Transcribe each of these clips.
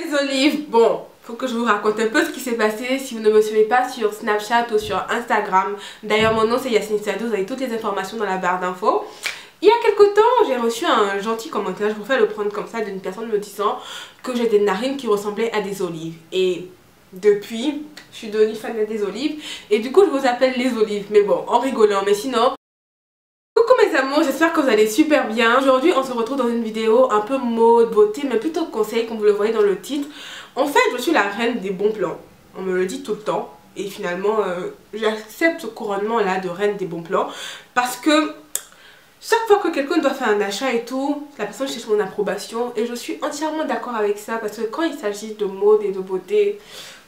les olives. Bon, faut que je vous raconte un peu ce qui s'est passé si vous ne me suivez pas sur Snapchat ou sur Instagram. D'ailleurs, mon nom c'est Yacine Sadou, vous avez toutes les informations dans la barre d'infos. Il y a quelques temps, j'ai reçu un gentil commentaire, je préfère le prendre comme ça, d'une personne me disant que j'ai des narines qui ressemblaient à des olives. Et depuis, je suis devenue fan des olives. Et du coup, je vous appelle les olives. Mais bon, en rigolant. Mais sinon, coucou mes amours, j'espère que vous allez super bien. Aujourd'hui, on se retrouve dans une vidéo un peu mode, beauté, mais plutôt conseil, comme vous le voyez dans le titre. En fait, je suis la reine des bons plans. On me le dit tout le temps. Et finalement, j'accepte ce couronnement-là de reine des bons plans. Parce que chaque fois que quelqu'un doit faire un achat et tout, la personne cherche mon approbation. Et je suis entièrement d'accord avec ça. Parce que quand il s'agit de mode et de beauté,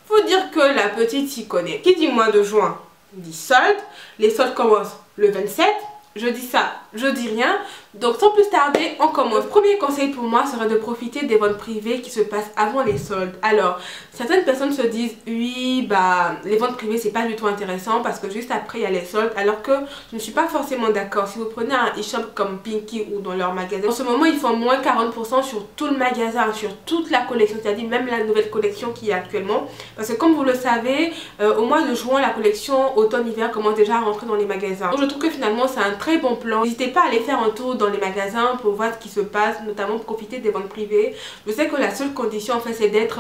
faut dire que la petite s'y connaît. Qui dit mois de juin dit solde. Les soldes commencent le 27. Je dis ça, je dis rien. Donc sans plus tarder, on commence. Le premier conseil pour moi serait de profiter des ventes privées qui se passent avant les soldes. Alors, certaines personnes se disent oui, bah les ventes privées c'est pas du tout intéressant parce que juste après il y a les soldes. Alors que je ne suis pas forcément d'accord. Si vous prenez un e-shop comme Pinky ou dans leur magasin, en ce moment ils font moins 40% sur tout le magasin, sur toute la collection, c'est-à-dire même la nouvelle collection qu'il y a actuellement. Parce que comme vous le savez, au mois de juin, la collection automne-hiver commence déjà à rentrer dans les magasins. Donc je trouve que finalement c'est un très bon plan. N'hésitez pas à aller faire un tour dans les magasins pour voir ce qui se passe, notamment profiter des ventes privées. Je sais que la seule condition en fait c'est d'être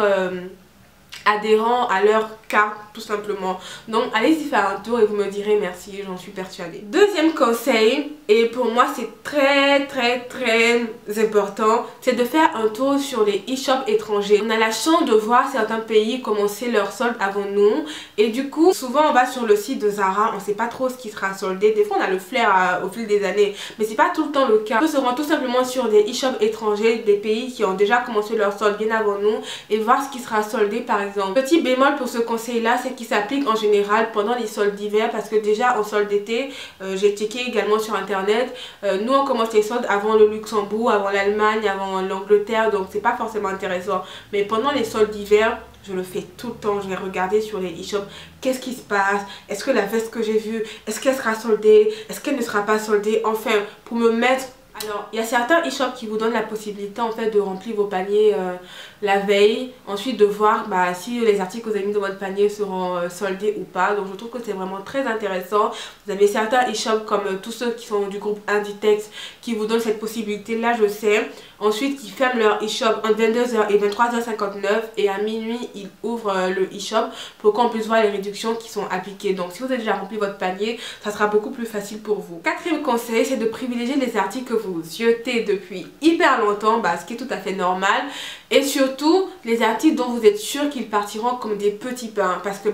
adhérent à leur carte tout simplement. Donc allez-y faire un tour et vous me direz merci, j'en suis persuadée. Deuxième conseil, et pour moi c'est très important, c'est de faire un tour sur les e-shops étrangers. On a la chance de voir certains pays commencer leurs soldes avant nous et du coup souvent on va sur le site de Zara, on sait pas trop ce qui sera soldé. Des fois on a le flair au fil des années, mais c'est pas tout le temps le cas. On se rend tout simplement sur des e-shops étrangers, des pays qui ont déjà commencé leur solde bien avant nous et voir ce qui sera soldé par exemple. Petit bémol pour ce conseil là, c'est qu'il s'applique en général pendant les soldes d'hiver parce que déjà en solde d'été, j'ai checké également sur internet, nous on commence les soldes avant le Luxembourg, avant l'Allemagne, avant l'Angleterre, donc c'est pas forcément intéressant. Mais pendant les soldes d'hiver, je le fais tout le temps, je vais regarder sur les e-shops qu'est-ce qui se passe, est-ce que la veste que j'ai vue, est-ce qu'elle sera soldée, est-ce qu'elle ne sera pas soldée, enfin pour me mettre. Alors, il y a certains e-shops qui vous donnent la possibilité en fait de remplir vos paniers la veille. Ensuite de voir si les articles que vous avez mis dans votre panier seront soldés ou pas. Donc je trouve que c'est vraiment très intéressant. Vous avez certains e-shops comme tous ceux qui sont du groupe Inditex qui vous donnent cette possibilité là, je sais. Ensuite qui ferment leur e-shop entre 22h et 23h59 et à minuit ils ouvrent le e-shop pour qu'on puisse voir les réductions qui sont appliquées. Donc si vous avez déjà rempli votre panier, ça sera beaucoup plus facile pour vous. Quatrième conseil, c'est de privilégier les articles que vous jetez depuis hyper longtemps, ce qui est tout à fait normal. Et surtout les articles dont vous êtes sûr qu'ils partiront comme des petits pains. Parce que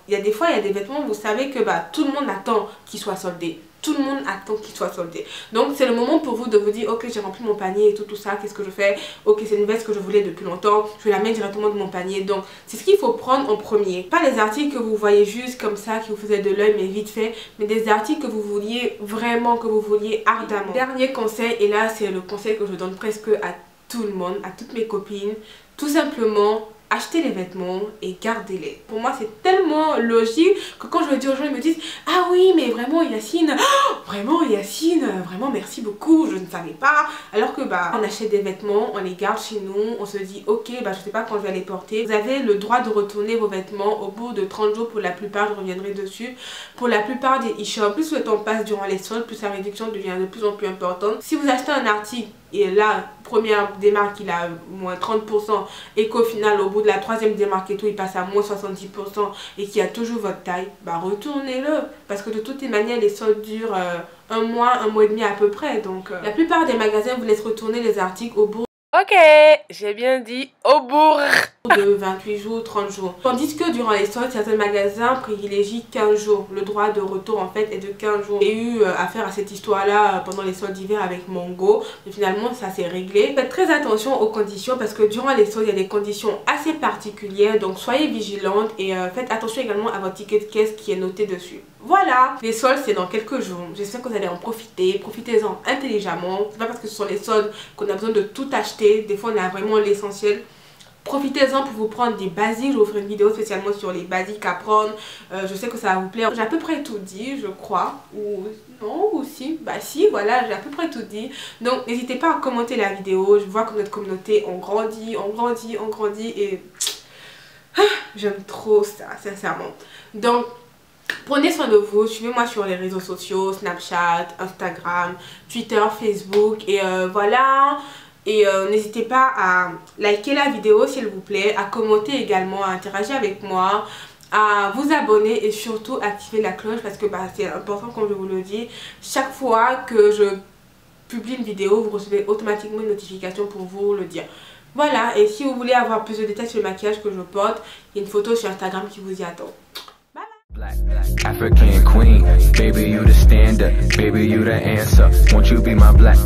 il y a des fois, il y a des vêtements, vous savez que tout le monde attend qu'ils soient soldés. Tout le monde attend qu'il soit soldé. Donc c'est le moment pour vous de vous dire ok, j'ai rempli mon panier et tout ça, qu'est-ce que je fais? Ok, c'est une veste que je voulais depuis longtemps, je vais la mettre directement dans mon panier. Donc c'est ce qu'il faut prendre en premier. Pas les articles que vous voyez juste comme ça, qui vous faisaient de l'œil mais vite fait, mais des articles que vous vouliez vraiment, que vous vouliez ardemment. Dernier conseil, et là c'est le conseil que je donne presque à tout le monde, à toutes mes copines, tout simplement achetez les vêtements et gardez-les. Pour moi c'est tellement logique que quand je le dis aux gens ils me disent ah oui mais vraiment Yacine, vraiment Yacine, vraiment merci beaucoup, je ne savais pas. Alors que on achète des vêtements, on les garde chez nous, on se dit ok je sais pas quand je vais les porter. Vous avez le droit de retourner vos vêtements au bout de 30 jours pour la plupart, je reviendrai dessus. Pour la plupart des e-shops, plus le temps passe durant les soldes, plus la réduction devient de plus en plus importante. Si vous achetez un article et là, première démarque il a moins 30% et qu'au final au bout de la troisième démarque et tout il passe à moins 70% et qu'il y a toujours votre taille, retournez-le parce que de toutes les manières les soldes durent un mois et demi à peu près. Donc la plupart des magasins vous laissent retourner les articles au bout. Ok, j'ai bien dit au bout de 28 jours, 30 jours. Tandis que durant les soldes, certains magasins privilégient 15 jours. Le droit de retour en fait est de 15 jours. J'ai eu affaire à cette histoire là pendant les soldes d'hiver avec Mango. Mais finalement ça s'est réglé. Faites très attention aux conditions parce que durant les soldes il y a des conditions assez particulières. Donc soyez vigilantes et faites attention également à votre ticket de caisse qui est noté dessus. Voilà, les soldes c'est dans quelques jours. J'espère que vous allez en profiter. Profitez-en intelligemment. C'est pas parce que ce sont les soldes qu'on a besoin de tout acheter. Des fois on a vraiment l'essentiel. profitez-en pour vous prendre des basiques. Je vous ferai une vidéo spécialement sur les basiques à prendre. Je sais que ça va vous plaire. J'ai à peu près tout dit, je crois. Ou non, ou si. Bah si, voilà, j'ai à peu près tout dit. Donc n'hésitez pas à commenter la vidéo. Je vois que notre communauté, on grandit, on grandit, on grandit. Et j'aime trop ça, sincèrement. Donc prenez soin de vous, suivez-moi sur les réseaux sociaux, Snapchat, Instagram, Twitter, Facebook et voilà. Et n'hésitez pas à liker la vidéo s'il vous plaît, à commenter également, à interagir avec moi, à vous abonner et surtout activer la cloche parce que bah, c'est important comme je vous le dis. Chaque fois que je publie une vidéo, vous recevez automatiquement une notification pour vous le dire. Voilà, et si vous voulez avoir plus de détails sur le maquillage que je porte, il y a une photo sur Instagram qui vous y attend. African queen, baby you the stand up, baby you the answer. Won't you be my black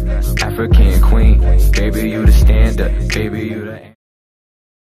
African queen, baby you the stand up, baby you the